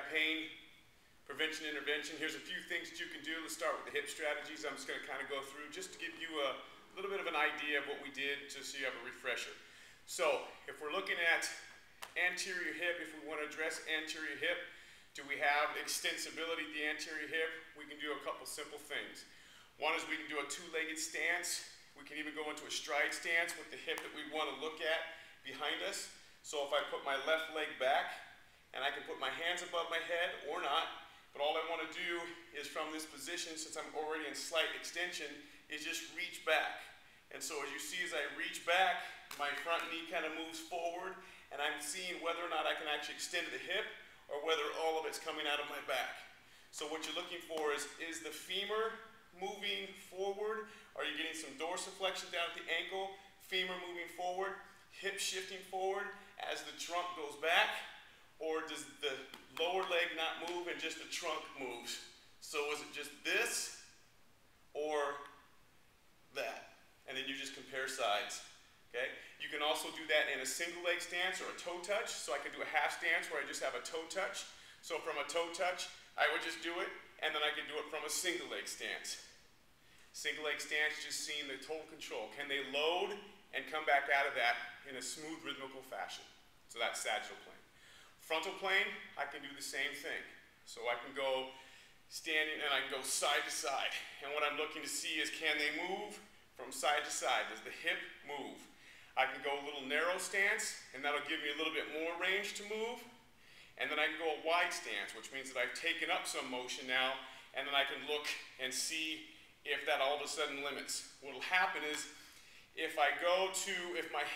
pain prevention intervention. Here's a few things that you can do. Let's start with the hip strategies. I'm just going to kind of go through just to give you a little bit of an idea of what we did just so you have a refresher. So if we're looking at anterior hip, if we want to address anterior hip, do we have extensibility at the anterior hip? We can do a couple simple things. One is we can do a two-legged stance. We can even go into a stride stance with the hip that we want to look at behind us. So if I put my left leg back, and I can put my hands above my head or not, but all I want to do is from this position, since I'm already in slight extension, is just reach back. And so as you see, as I reach back, my front knee kind of moves forward, and I'm seeing whether or not I can actually extend to the hip, or whether all of it's coming out of my back. So what you're looking for is the femur moving forward? Are you getting some dorsiflexion down at the ankle? Femur moving forward, hip shifting forward as the trunk goes back? Or does the lower leg not move and just the trunk moves? So is it just this or that? And then you just compare sides. Okay? You can also do that in a single leg stance or a toe touch. So I could do a half stance where I just have a toe touch. So from a toe touch, I would just do it, and then I could do it from a single leg stance. Single leg stance, just seeing the total control. Can they load and come back out of that in a smooth rhythmical fashion? So that's sagittal plane. Frontal plane, I can do the same thing. So I can go standing and I can go side to side. And what I'm looking to see is, can they move from side to side? Does the hip move? I can go a little narrow stance, and that'll give me a little bit more range to move. And then I can go a wide stance, which means that I've taken up some motion now, and then I can look and see if that all of a sudden limits. What'll happen is, if my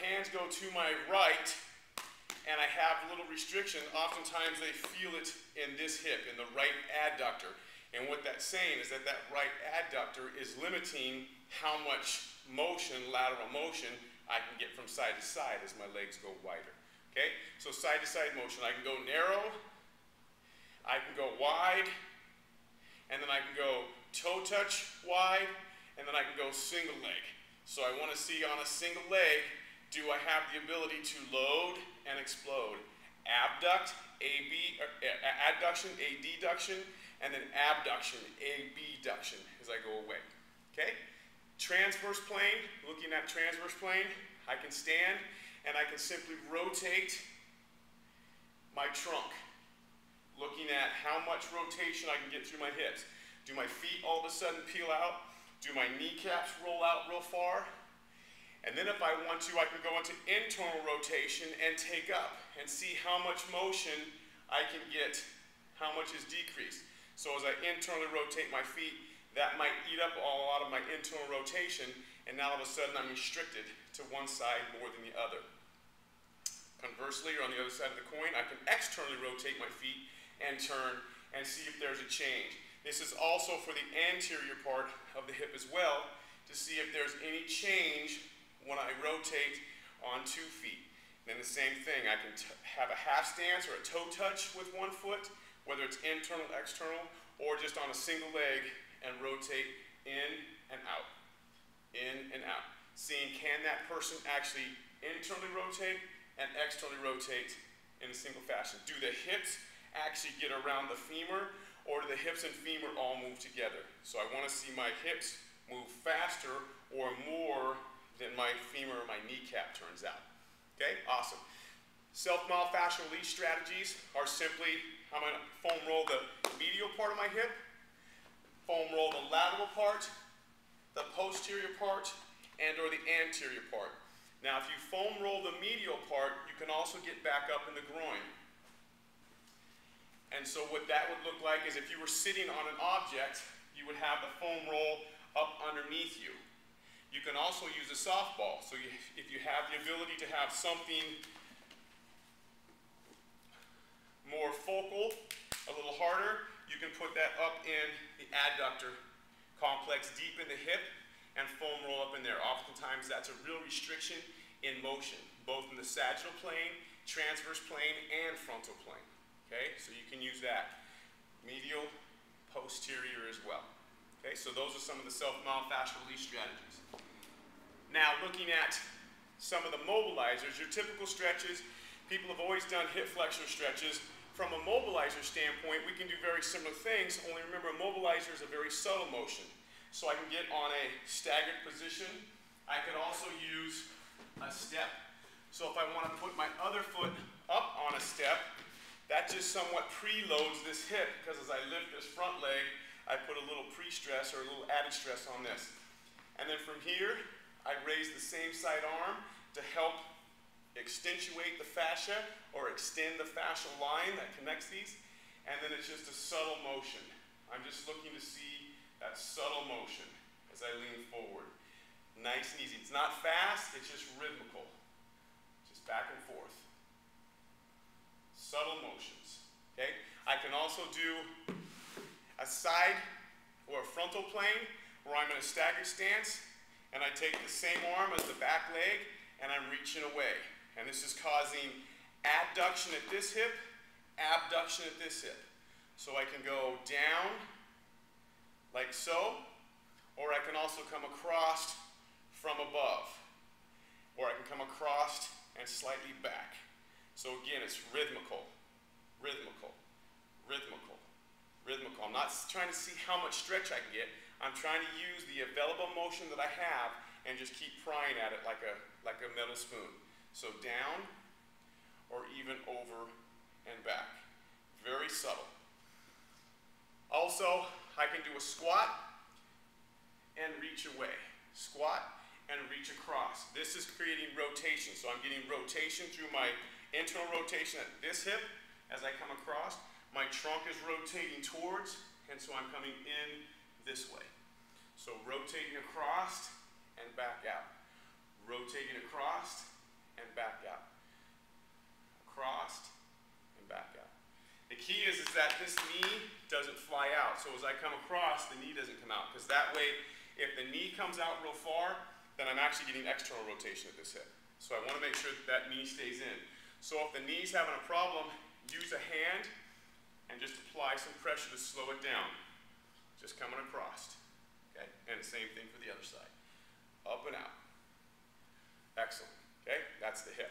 hands go to my right, and I have a little restriction, oftentimes they feel it in this hip, in the right adductor. And what that's saying is that that right adductor is limiting how much motion, lateral motion, I can get from side to side as my legs go wider. Okay? So side to side motion. I can go narrow, I can go wide, and then I can go toe touch wide, and then I can go single leg. So I want to see on a single leg, do I have the ability to load and explode? Abduct, adduction, adduction, and then abduction, abduction as I go away. Okay? Transverse plane, looking at transverse plane, I can stand and I can simply rotate my trunk, looking at how much rotation I can get through my hips. Do my feet all of a sudden peel out? Do my kneecaps roll out real far? And then if I want to, I can go into internal rotation and take up and see how much motion I can get, how much is decreased. So as I internally rotate my feet, that might eat up a lot of my internal rotation, and now all of a sudden I'm restricted to one side more than the other. Conversely, or on the other side of the coin, I can externally rotate my feet and turn and see if there's a change. This is also for the anterior part of the hip as well, to see if there's any change when I rotate on 2 feet. Then the same thing, I can have a half stance or a toe touch with one foot, whether it's internal, external, or just on a single leg and rotate in and out, in and out. Seeing, can that person actually internally rotate and externally rotate in a single fashion? Do the hips actually get around the femur, or do the hips and femur all move together? So I want to see my hips move faster or more than my femur or my kneecap turns out. Okay, awesome. Self-myofascial release strategies are simply, I'm going to foam roll the medial part of my hip, foam roll the lateral part, the posterior part, and or the anterior part. Now if you foam roll the medial part, you can also get back up in the groin. And so what that would look like is, if you were sitting on an object, you would have the foam roll up underneath you. You can also use a softball. So if you have the ability to have something more focal, a little harder, you can put that up in the adductor complex deep in the hip and foam roll up in there. Oftentimes that's a real restriction in motion, both in the sagittal plane, transverse plane, and frontal plane. Okay, so you can use that. Medial, posterior as well. Okay, so those are some of the self-myofascial release strategies. Now looking at some of the mobilizers, your typical stretches, people have always done hip flexor stretches from a mobilizer standpoint, we can do very similar things, only remember a mobilizer is a very subtle motion. So I can get on a staggered position. I could also use a step. So if I want to put my other foot up on a step, that just somewhat preloads this hip, because as I lift this front leg, I put a little pre-stress or a little added stress on this. And then from here, I raise the same side arm to help accentuate the fascia or extend the fascial line that connects these. And then it's just a subtle motion. I'm just looking to see that subtle motion as I lean forward. Nice and easy. It's not fast, it's just rhythmical. Just back and forth. Subtle motions. Okay? I can also do a side or a frontal plane where I'm in a staggered stance and I take the same arm as the back leg and I'm reaching away. And this is causing adduction at this hip, abduction at this hip. So I can go down like so, or I can also come across from above, or I can come across and slightly back. So again, it's rhythmical, rhythmical, rhythmical, rhythmical. I'm not trying to see how much stretch I can get. I'm trying to use the available motion that I have and just keep prying at it like a metal spoon. So down, or even over and back. Very subtle. Also, I can do a squat and reach away. Squat and reach across. This is creating rotation. So I'm getting rotation through my internal rotation at this hip as I come across. My trunk is rotating towards, and so I'm coming in this way. So rotating across and back out. Rotating across and back out. Across and back out. The key is that this knee doesn't fly out. So as I come across, the knee doesn't come out. Because that way, if the knee comes out real far, then I'm actually getting external rotation at this hip. So I want to make sure that that knee stays in. So if the knee's having a problem, use a hand and just apply some pressure to slow it down. Just coming across. Okay? And the same thing for the other side. Up and out. Excellent. Okay? That's the hip.